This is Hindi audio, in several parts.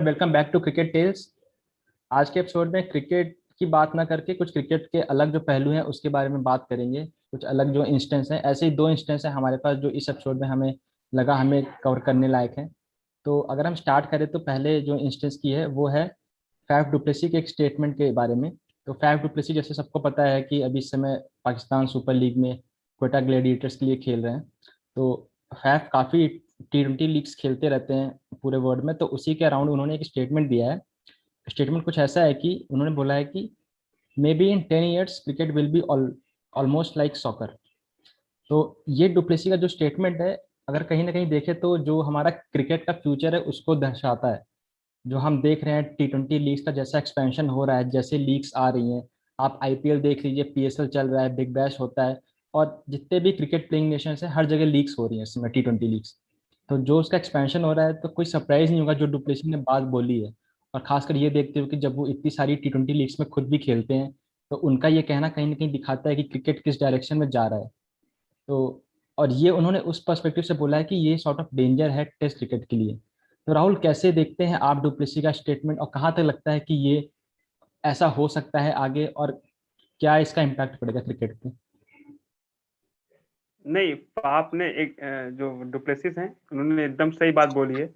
Welcome back to cricket tales. आज के एपिसोड में क्रिकेट की बात ना करके कुछ क्रिकेट के अलग जो पहलू हैं उसके बारे में बात करेंगे। कुछ अलग जो इंस्टेंस हैं, ऐसे ही दो इंस्टेंस हैं हमारे पास जो इस एपिसोड में हमें कवर करने लायक हैं। तो अगर हम स्टार्ट करें तो पहले जो इंस्टेंस की है वो है फैफ डुप्लेसी के एक स्टेटमेंट के बारे में। तो फैफ डुप्लेसी जैसे सबको पता है कि अभी इस समय पाकिस्तान सुपर लीग में कोयटा ग्लैडिएटर्स के लिए खेल रहे हैं। तो फैफ काफ़ी T20 लीग्स खेलते रहते हैं पूरे वर्ल्ड में, तो उसी के अराउंड उन्होंने एक स्टेटमेंट दिया है। स्टेटमेंट कुछ ऐसा है कि उन्होंने बोला है कि may be in 10 years cricket will be almost like soccer. तो ये डुप्लेसी का जो स्टेटमेंट है, अगर कहीं ना कहीं देखें तो जो हमारा क्रिकेट का फ्यूचर है उसको दर्शाता है। जो हम देख रहे हैं T20 लीग्स का जैसा एक्सपेंशन हो रहा है, जैसे लीग्स आ रही हैं, आप IPL देख लीजिए, PSL चल रहा है, बिग बैश होता है, और जितने भी क्रिकेट प्लेइंग नेशन है हर जगह लीग्स हो रही हैं इस समय T20 लीग्स। तो जो उसका एक्सपेंशन हो रहा है तो कोई सरप्राइज नहीं होगा जो डुप्लेसी ने बात बोली है। और खासकर ये देखते हुए कि जब वो इतनी सारी T20 लीग्स में खुद भी खेलते हैं, तो उनका ये कहना कहीं ना कहीं दिखाता है कि क्रिकेट किस डायरेक्शन में जा रहा है। तो और ये उन्होंने उस पर्सपेक्टिव से बोला है कि ये सॉर्ट ऑफ डेंजर है टेस्ट क्रिकेट के लिए। तो राहुल, कैसे देखते हैं आप डुप्लेसी का स्टेटमेंट, और कहाँ तक लगता है कि ये ऐसा हो सकता है आगे, और क्या इसका इम्पैक्ट पड़ेगा क्रिकेट पे? नहीं, आपने एक जो डुप्लेसिस हैं उन्होंने एकदम सही बात बोली है।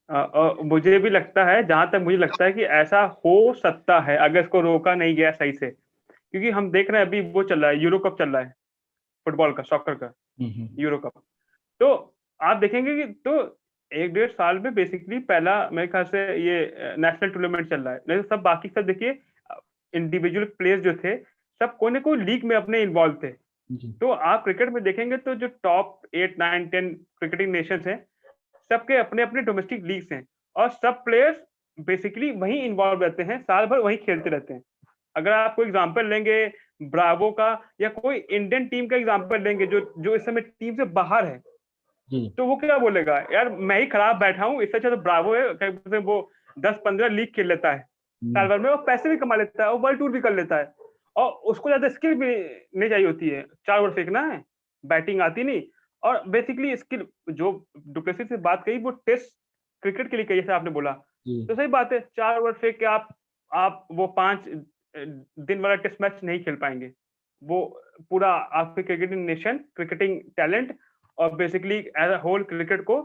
और मुझे भी लगता है, जहां तक मुझे लगता है कि ऐसा हो सकता है अगर इसको रोका नहीं गया सही से। क्योंकि हम देख रहे हैं अभी वो चल रहा है, यूरो कप चल रहा है, फुटबॉल का, सॉकर का हम्म। Euro cup. तो आप देखेंगे कि तो 1 डेढ़ साल में बेसिकली पहला मेरे ख्याल से ये नेशनल टूर्नामेंट चल रहा है। नहीं तो सब बाकी सब देखिए, इंडिविजुअल प्लेयर्स जो थे सब कोई ना कोई लीग में अपने इन्वॉल्व थे। जी। तो आप क्रिकेट में देखेंगे तो जो टॉप 8 9 10 क्रिकेटिंग नेशंस हैं, सबके अपने अपने डोमेस्टिक लीग्स हैं, और सब प्लेयर्स बेसिकली वहीं इन्वॉल्व रहते हैं, साल भर वहीं खेलते रहते हैं। अगर आप कोई एग्जांपल लेंगे ब्रावो का, या कोई इंडियन टीम का एग्जांपल लेंगे जो जो इस समय टीम से बाहर है, जी। तो वो क्या बोलेगा, यार मैं ही खराब बैठा हूँ, इससे अच्छा तो ब्रावो है, क्या बोलते हैं, वो 10 15 लीग खेल लेता है साल हम्म। भर में, और पैसे भी कमा लेता है और वर्ल्ड टूर भी कर लेता है। और उसको ज्यादा स्किल भी नहीं चाहिए होती है, 4 ओवर फेंकना है, बैटिंग आती नहीं। और बेसिकली स्किल जो डुप्लेसिस से बात कही वो टेस्ट क्रिकेट के लिए कही, जैसे आपने बोला, जी। तो सही बात है। 4 ओवर फेंक के आप वो 5 दिन वाला टेस्ट मैच नहीं खेल पाएंगे। वो पूरा आपके क्रिकेटिंग नेशन, क्रिकेटिंग टैलेंट, और basically as a whole cricket को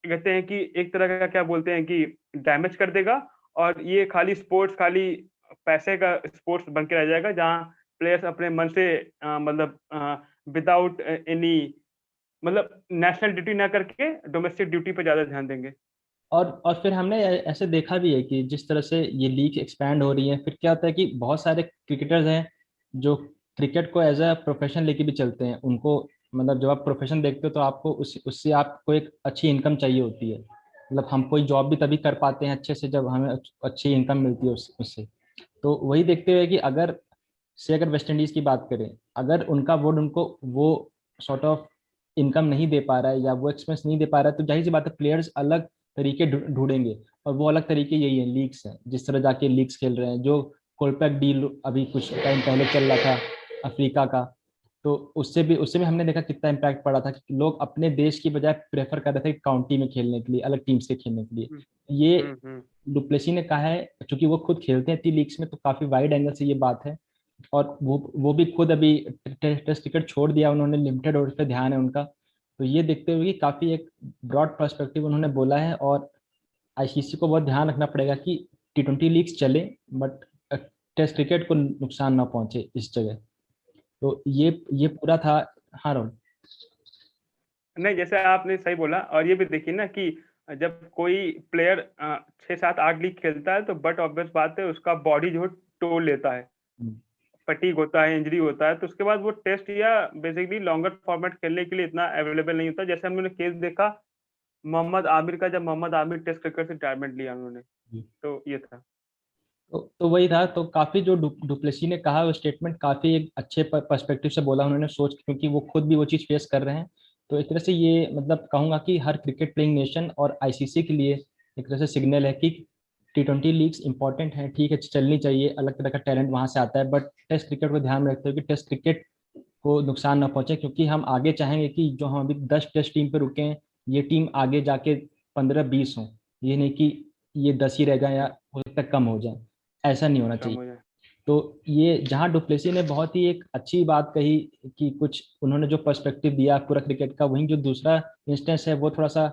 कहते हैं कि एक तरह का क्या बोलते हैं कि डैमेज कर देगा। और ये खाली स्पोर्ट्स, खाली पैसे का स्पोर्ट्स बन के रह जाएगा, जहाँ प्लेयर्स अपने मन से मतलब विदाउट एनी मतलब नेशनल ड्यूटी ना करके डोमेस्टिक ड्यूटी पे ज्यादा ध्यान देंगे। और फिर हमने ऐसे देखा भी है कि जिस तरह से ये लीग एक्सपैंड हो रही है, फिर क्या होता है कि बहुत सारे क्रिकेटर्स हैं जो क्रिकेट को एज अ प्रोफेशन लेके भी चलते हैं। उनको मतलब जब आप प्रोफेशन देखते हो तो आपको उससे आपको एक अच्छी इनकम चाहिए होती है। मतलब हम कोई जॉब भी तभी कर पाते हैं अच्छे से जब हमें अच्छी इनकम मिलती है उससे। तो वही देखते हुए कि अगर वेस्ट इंडीज की बात करें, अगर उनका बोर्ड उनको वो सॉर्ट ऑफ इनकम नहीं दे पा रहा है या वो एक्सपेंस नहीं दे पा रहा है, तो जाहिर सी बात है प्लेयर्स अलग तरीके ढूंढेंगे। और वो अलग तरीके यही है, लीग्स हैं, जिस तरह जाके लीग्स खेल रहे हैं। जो कोलपैक डील अभी कुछ टाइम पहले चल रहा था अफ्रीका का, तो उससे भी हमने देखा कितना इम्पैक्ट पड़ा था कि लोग अपने देश की बजाय प्रेफर कर रहे थे काउंटी में खेलने के लिए, अलग टीम से खेलने के लिए। हम्म ये हम्म। डुप्लेसी ने कहा है, क्योंकि वो खुद खेलते हैं इतनी लीग्स में, तो काफी वाइड एंगल से ये बात है। और वो भी खुद अभी टेस्ट क्रिकेट छोड़ दिया उन्होंने, लिमिटेड ओवर पे ध्यान है उनका। तो ये देखते हुए कि काफी एक ब्रॉड पर्सपेक्टिव उन्होंने बोला है। और ICC को बहुत ध्यान रखना पड़ेगा कि T20 लीग्स चले, बट टेस्ट क्रिकेट को नुकसान ना पहुंचे इस जगह। तो ये पूरा था। हाँ राहुल। नहीं, जैसे आपने सही बोला, और ये भी देखिए ना कि जब कोई प्लेयर 6 7 8 लीग खेलता है, तो बट ऑब्वियस बात है उसका बॉडी जो है टोल लेता है, हम्म। फटीग होता है, इंजरी होता है, तो उसके बाद वो टेस्ट या बेसिकली लॉन्गर फॉर्मेट खेलने के लिए इतना अवेलेबल नहीं होता। जैसे हमने केस देखा मोहम्मद आमिर का, जब मोहम्मद आमिर टेस्ट क्रिकेट से रिटायरमेंट लिया उन्होंने, तो ये था। तो वही था। तो काफी जो डुप्लेसी ने कहा वो स्टेटमेंट काफी एक अच्छे पर्सपेक्टिव से बोला उन्होंने, सोच, क्योंकि वो खुद भी वो चीज फेस कर रहे हैं। तो एक तरह से ये मतलब कहूंगा कि हर क्रिकेट प्लेइंग नेशन और ICC के लिए एक तरह से सिग्नल है कि T20 लीग्स इंपॉर्टेंट है, ठीक है, चलनी चाहिए, अलग तरह का टैलेंट वहां से आता है, बट टेस्ट क्रिकेट को ध्यान में रखते हुए कि टेस्ट क्रिकेट को नुकसान ना पहुंचे, क्योंकि हम आगे चाहेंगे कि जो हम अभी 10 टेस्ट टीम पे रुके हैं, ये टीम आगे जाके 15 20 हो। ये नहीं कि ये 10 ही रह जाए या हो सकता है कम हो जाए, ऐसा नहीं होना कम चाहिए। हो जाए। तो ये जहाँ डुप्लेसी ने बहुत ही एक अच्छी बात कही कि कुछ उन्होंने जो पर्सपेक्टिव दिया पूरा क्रिकेट का, वहीं जो दूसरा इंस्टेंस है वो थोड़ा सा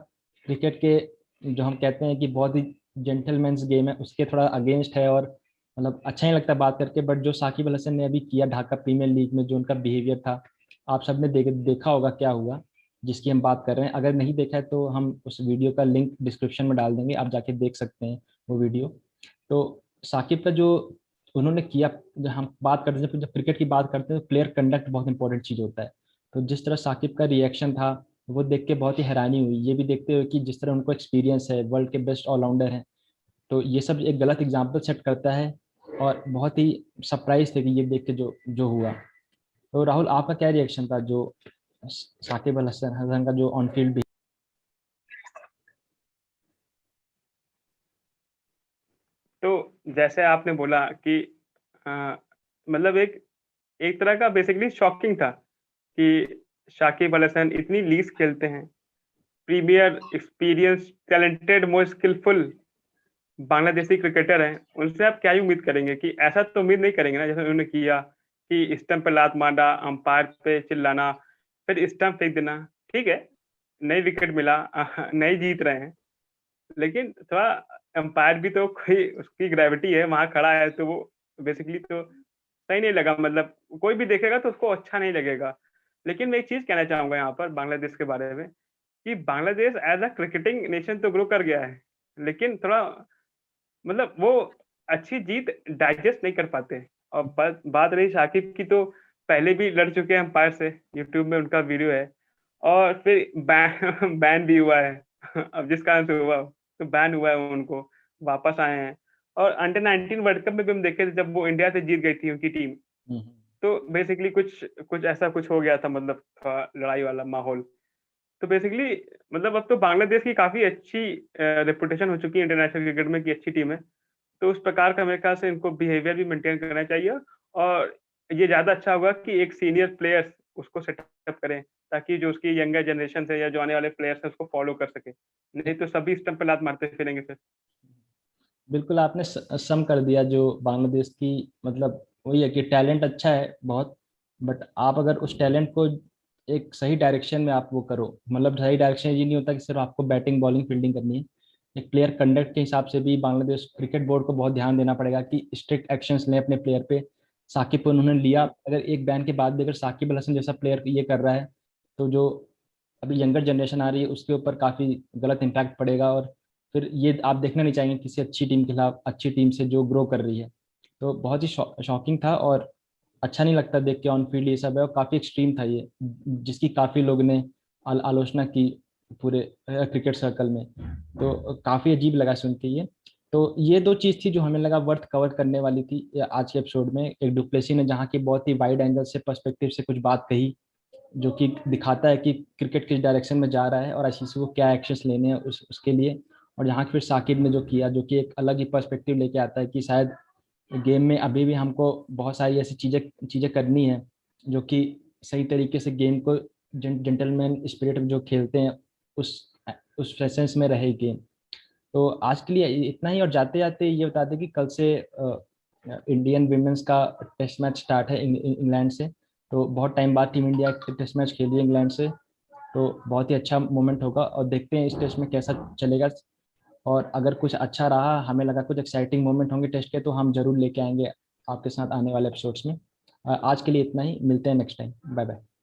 क्रिकेट के जो हम कहते हैं कि बहुत ही जेंटलमैन्स गेम है उसके थोड़ा अगेंस्ट है, और मतलब अच्छा नहीं लगता बात करके। बट जो साकिब अल हसन ने अभी किया ढाका प्रीमियर लीग में, जो उनका बिहेवियर था, आप सबने देखा होगा क्या हुआ, जिसकी हम बात कर रहे हैं। अगर नहीं देखा है तो हम उस वीडियो का लिंक डिस्क्रिप्शन में डाल देंगे, आप जाके देख सकते हैं वो वीडियो। तो साकिब का जो उन्होंने किया, जब हम बात करते हैं, जब क्रिकेट की बात करते हैं तो प्लेयर कंडक्ट बहुत इंपॉर्टेंट चीज होता है। तो जिस तरह साकिब का रिएक्शन था वो देख के बहुत ही हैरानी हुई, ये भी देखते हुए कि जिस तरह उनको एक्सपीरियंस है, वर्ल्ड के बेस्ट ऑलराउंडर हैं, तो ये सब एक गलत एग्जाम्पल सेट करता है। और बहुत ही सरप्राइज थे कि ये देख के जो जो हुआ। तो राहुल, आपका क्या रिएक्शन था जो साकिब अल हसन हसन का जो ऑन फील्ड भी। तो जैसे आपने बोला कि मतलब एक एक तरह का बेसिकली शॉकिंग था कि शाकिब अल हसन इतनी लीग्स खेलते हैं, premier experience talented most skillful Bangladeshi cricketer हैं, उनसे आप क्या ही उम्मीद करेंगे कि ऐसा तो उम्मीद नहीं करेंगे ना जैसे उन्होंने किया कि स्टंप पे लात मारना, अंपायर पे चिल्लाना, फिर स्टंप फेंक देना। ठीक है, नई विकेट मिला, नहीं जीत रहे हैं, लेकिन थोड़ा अंपायर भी तो कोई उसकी ग्रेविटी है, वहां खड़ा है, तो वो बेसिकली तो सही नहीं लगा। मतलब कोई भी देखेगा तो उसको अच्छा नहीं लगेगा। लेकिन मैं एक चीज कहना चाहूंगा यहाँ पर बांग्लादेश के बारे में कि Bangladesh as a cricketing nation तो ग्रो कर गया है, लेकिन थोड़ा मतलब वो अच्छी जीत डाइजेस्ट नहीं कर पाते। और बात रही शाकिब की, तो पहले भी लड़ चुके हैं अंपायर से, यूट्यूब में उनका वीडियो है, और फिर बैन बैन भी हुआ है। अब जिस कारण से हुआ तो बैन हुआ है, उनको वापस आए हैं। और अंडर 19 वर्ल्ड कप में भी हम देखे थे जब वो इंडिया से जीत गई थी उनकी टीम, तो बेसिकली कुछ कुछ ऐसा कुछ हो गया था, मतलब लड़ाई वाला माहौल। तो बेसिकली मतलब अब तो बांग्लादेश की काफी अच्छी रेपुटेशन हो चुकी है इंटरनेशनल क्रिकेट में कि अच्छी टीम है। तो उस प्रकार का मेरे ख्याल से इनको बिहेवियर भी मेंटेन करना चाहिए, और ये ज्यादा अच्छा होगा कि एक सीनियर प्लेयर्स उसको सेटअप करें, ताकि जो उसकी यंगर जनरेशन है या जो आने वाले प्लेयर्स है उसको फॉलो कर सके। नहीं तो सभी स्टंप पे लात मारते फिरेंगे फिर। बिल्कुल, आपने सम कर दिया जो बांग्लादेश की, मतलब वही है कि टैलेंट अच्छा है बहुत, बट आप अगर उस टैलेंट को एक सही डायरेक्शन में आप वो करो, मतलब सही डायरेक्शन ये नहीं होता कि सिर्फ आपको बैटिंग बॉलिंग फील्डिंग करनी है। एक प्लेयर कंडक्ट के हिसाब से भी बांग्लादेश क्रिकेट बोर्ड को बहुत ध्यान देना पड़ेगा कि स्ट्रिक्ट एक्शंस लें अपने प्लेयर पे। साकिब को उन्होंने लिया, अगर एक बैन के बाद भी अगर साकिब अल हसन जैसा प्लेयर ये कर रहा है, तो जो अभी यंगर जनरेशन आ रही है उसके ऊपर काफ़ी गलत इम्पैक्ट पड़ेगा। और फिर ये आप देखना नहीं चाहेंगे किसी अच्छी टीम के खिलाफ, अच्छी टीम से जो ग्रो कर रही है। तो बहुत ही शॉकिंग था, और अच्छा नहीं लगता देख के ऑन फील्ड ये सब है, और काफ़ी एक्सट्रीम था ये, जिसकी काफ़ी लोग ने आलोचना की पूरे क्रिकेट सर्कल में। तो काफ़ी अजीब लगा सुन के ये। तो ये दो चीज़ थी जो हमें लगा वर्थ कवर करने वाली थी आज के एपिसोड में। एक डुप्लेसी ने जहाँ की बहुत ही वाइड एंगल से पर्सपेक्टिव से कुछ बात कही, जो कि दिखाता है कि क्रिकेट किस डायरेक्शन में जा रहा है और आईसीसी को क्या एक्शंस लेने हैं उसके लिए। और यहाँ फिर साकिब ने जो किया, जो कि एक अलग ही पर्सपेक्टिव लेके आता है कि शायद गेम में अभी भी हमको बहुत सारी ऐसी चीज़ें चीज़ें करनी है जो कि सही तरीके से गेम को जेंटलमैन स्पिरिट में जो खेलते हैं उस उस सेंस में रहे गेम। तो आज के लिए इतना ही, और जाते जाते ये बता दें कि कल से इंडियन विमेंस का टेस्ट मैच स्टार्ट है इंग्लैंड से। तो बहुत टाइम बाद टीम इंडिया टेस्ट मैच खेली है इंग्लैंड से, तो बहुत ही अच्छा मोमेंट होगा, और देखते हैं इस टेस्ट में कैसा चलेगा। और अगर कुछ अच्छा रहा, हमें लगा कुछ एक्साइटिंग मोमेंट होंगे टेस्ट के, तो हम जरूर लेके आएंगे आपके साथ आने वाले एपिसोड्स में। आज के लिए इतना ही, मिलते हैं नेक्स्ट टाइम, बाय बाय।